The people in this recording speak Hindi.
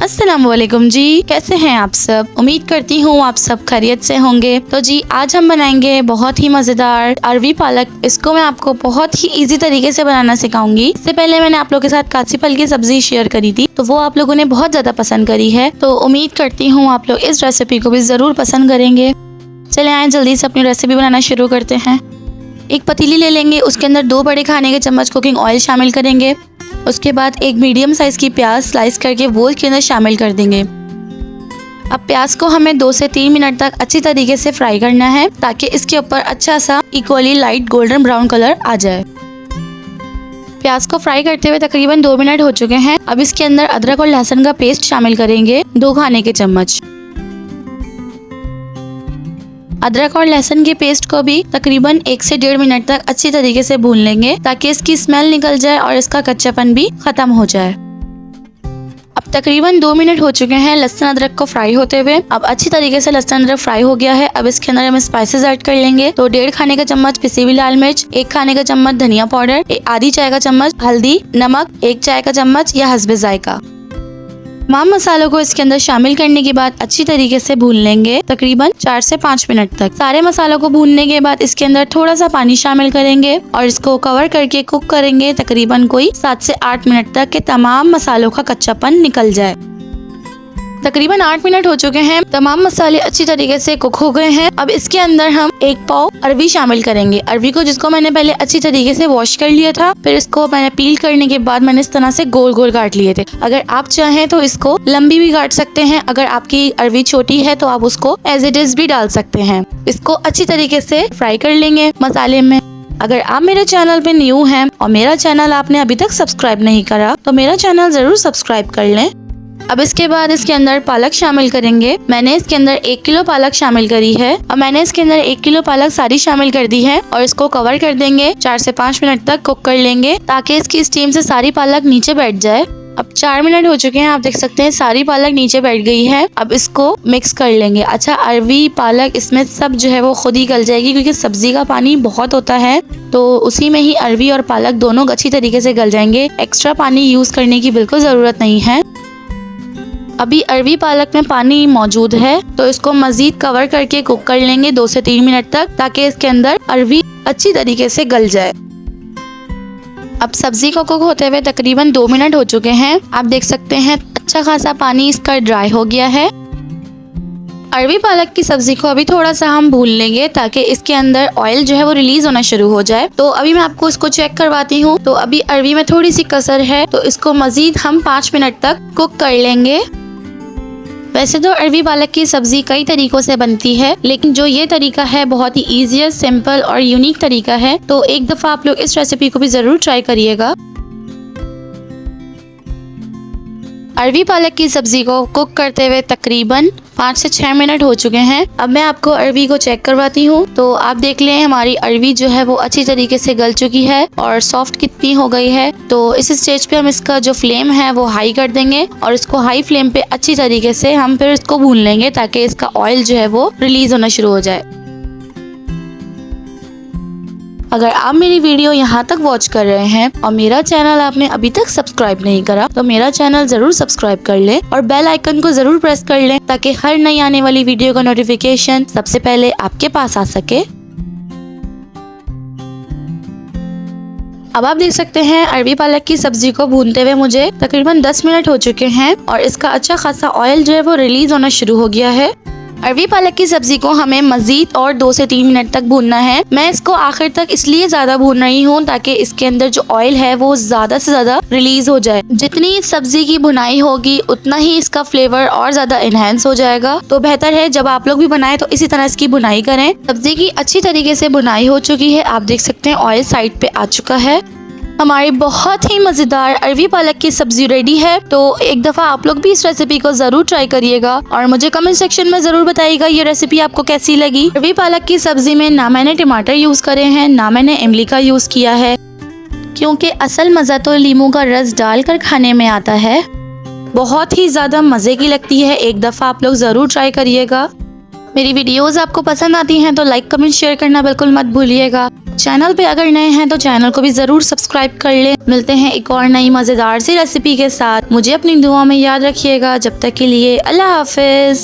अस्सलामुअलैकुम जी, कैसे हैं आप सब। उम्मीद करती हूँ आप सब खैरियत से होंगे। तो जी आज हम बनाएंगे बहुत ही मजेदार अरवी पालक। इसको मैं आपको बहुत ही इजी तरीके से बनाना सिखाऊंगी। इससे पहले मैंने आप लोगों के साथ कासी फल की सब्जी शेयर करी थी, तो वो आप लोगों ने बहुत ज्यादा पसंद करी है। तो उम्मीद करती हूँ आप लोग इस रेसिपी को भी जरूर पसंद करेंगे। चले आए जल्दी से अपनी रेसिपी बनाना शुरू करते हैं। एक पतीली ले लेंगे, उसके अंदर 2 बड़े खाने के चम्मच कुकिंग ऑयल शामिल करेंगे। उसके बाद एक मीडियम साइज की प्याज स्लाइस करके वो इसके अंदर शामिल कर देंगे। अब प्याज को हमें 2 से 3 मिनट तक अच्छी तरीके से फ्राई करना है, ताकि इसके ऊपर अच्छा सा equally light golden brown colour आ जाए। प्याज को फ्राई करते हुए तकरीबन 2 मिनट हो चुके हैं। अब इसके अंदर अदरक और लहसुन का पेस्ट शामिल करेंगे, 2 खाने के चम्मच। अदरक और लहसुन के पेस्ट को भी तकरीबन 1 से 1.5 मिनट तक अच्छी तरीके से भून लेंगे, ताकि इसकी स्मेल निकल जाए और इसका कच्चापन भी खत्म हो जाए। अब तकरीबन 2 मिनट हो चुके हैं लहसुन अदरक को फ्राई होते हुए। अब अच्छी तरीके से लहसुन अदरक फ्राई हो गया है। अब इसके अंदर हम स्पाइसेस ऐड कर लेंगे। तो 1.5 खाने का चम्मच पिसी हुई लाल मिर्च, 1 खाने का चम्मच धनिया पाउडर, आधी चाय का चम्मच हल्दी, नमक 1 चाय का चम्मच या हस्बे जायका। तमाम मसालों को इसके अंदर शामिल करने के बाद अच्छी तरीके से भून लेंगे तकरीबन 4 से 5 मिनट तक। सारे मसालों को भूनने के बाद इसके अंदर थोड़ा सा पानी शामिल करेंगे और इसको कवर करके कुक करेंगे तकरीबन कोई 7 से 8 मिनट तक के तमाम मसालों का कच्चापन निकल जाए। तकरीबन 8 मिनट हो चुके हैं, तमाम मसाले अच्छी तरीके से कुक हो गए हैं। अब इसके अंदर हम 1 पाव अरवी शामिल करेंगे। अरवी को जिसको मैंने पहले अच्छी तरीके से वॉश कर लिया था, फिर इसको मैंने पील करने के बाद मैंने इस तरह से गोल गोल काट लिए थे। अगर आप चाहें तो इसको लंबी भी काट सकते हैं। अगर आपकी अरवी छोटी है तो आप उसको एज इट इज भी डाल सकते हैं। इसको अच्छी तरीके से फ्राई कर लेंगे मसाले में। अगर आप मेरे चैनल पे न्यू हैं और मेरा चैनल आपने अभी तक सब्सक्राइब नहीं करा, तो मेरा चैनल जरूर सब्सक्राइब कर लें। अब इसके बाद इसके अंदर पालक शामिल करेंगे। मैंने इसके अंदर 1 किलो पालक शामिल करी है। अब मैंने इसके अंदर 1 किलो पालक सारी शामिल कर दी है और इसको कवर कर देंगे। 4 से 5 मिनट तक कुक कर लेंगे, ताकि इसकी स्टीम से सारी पालक नीचे बैठ जाए। अब 4 मिनट हो चुके हैं, आप देख सकते हैं सारी पालक नीचे बैठ गई है। अब इसको मिक्स कर लेंगे। अच्छा, अरवी पालक इसमें सब जो है वो खुद ही गल जाएगी, क्योंकि सब्जी का पानी बहुत होता है, तो उसी में ही अरवी और पालक दोनों अच्छी तरीके से गल जाएंगे। एक्स्ट्रा पानी यूज करने की बिल्कुल जरूरत नहीं है। अभी अरवी पालक में पानी मौजूद है, तो इसको मजीद कवर करके कुक कर लेंगे 2 से 3 मिनट तक, ताकि इसके अंदर अरवी अच्छी तरीके से गल जाए। अब सब्जी को कुक होते हुए तकरीबन 2 मिनट हो चुके हैं। आप देख सकते हैं अच्छा खासा पानी इसका ड्राई हो गया है। अरवी पालक की सब्जी को अभी थोड़ा सा हम भून लेंगे, ताकि इसके अंदर ऑयल जो है वो रिलीज होना शुरू हो जाए। तो अभी मैं आपको इसको चेक करवाती हूँ। तो अभी अरवी में थोड़ी सी कसर है, तो इसको मजीद हम 5 मिनट तक कुक कर लेंगे। वैसे तो अरवी पालक की सब्जी कई तरीकों से बनती है, लेकिन जो ये तरीका है बहुत ही इजी, सिंपल और यूनिक तरीका है। तो एक दफा आप लोग इस रेसिपी को भी जरूर ट्राई करिएगा। अरवी पालक की सब्जी को कुक करते हुए तकरीबन 5 से 6 मिनट हो चुके हैं। अब मैं आपको अरवी को चेक करवाती हूँ। तो आप देख लें हमारी अरवी जो है वो अच्छी तरीके से गल चुकी है और सॉफ्ट कितनी हो गई है। तो इस स्टेज पे हम इसका जो फ्लेम है वो हाई कर देंगे और इसको हाई फ्लेम पे अच्छी तरीके से हम फिर इसको भून लेंगे, ताकि इसका ऑयल जो है वो रिलीज होना शुरू हो जाए। अगर आप मेरी वीडियो यहाँ तक वॉच कर रहे हैं और मेरा चैनल आपने अभी तक सब्सक्राइब नहीं करा, तो मेरा चैनल जरूर सब्सक्राइब कर लें और बेल आइकन को जरूर प्रेस कर लें, ताकि हर नई आने वाली वीडियो का नोटिफिकेशन सबसे पहले आपके पास आ सके। अब आप देख सकते हैं अरवी पालक की सब्जी को भूनते हुए मुझे तकरीबन 10 मिनट हो चुके हैं और इसका अच्छा खासा ऑयल जो है वो रिलीज होना शुरू हो गया है। अरवी पालक की सब्जी को हमें मजीद और 2 से 3 मिनट तक भूनना है। मैं इसको आखिर तक इसलिए ज्यादा भून रही हूँ, ताकि इसके अंदर जो ऑयल है वो ज्यादा से ज्यादा रिलीज हो जाए। जितनी सब्जी की भुनाई होगी उतना ही इसका फ्लेवर और ज्यादा इनहेंस हो जाएगा। तो बेहतर है जब आप लोग भी बनाएं तो इसी तरह इसकी भुनाई करें। सब्जी की अच्छी तरीके से भुनाई हो चुकी है। आप देख सकते हैं ऑयल साइड पे आ चुका है। हमारी बहुत ही मजेदार अरवी पालक की सब्जी रेडी है। तो एक दफा आप लोग भी इस रेसिपी को जरूर ट्राई करिएगा और मुझे कमेंट सेक्शन में जरूर बताइएगा ये रेसिपी आपको कैसी लगी। अरवी पालक की सब्जी में ना मैंने टमाटर यूज करे हैं, ना मैंने इमली का यूज किया है, क्योंकि असल मजा तो लीमू का रस डालकर खाने में आता है। बहुत ही ज्यादा मजे की लगती है। एक दफा आप लोग जरूर ट्राई करिएगा। मेरी वीडियोस आपको पसंद आती हैं तो लाइक कमेंट शेयर करना बिल्कुल मत भूलिएगा चैनल पे अगर नए हैं तो चैनल को भी जरूर सब्सक्राइब कर ले। मिलते हैं एक और नई मजेदार सी रेसिपी के साथ। मुझे अपनी दुआ में याद रखिएगा। जब तक के लिए अल्लाह हाफिज।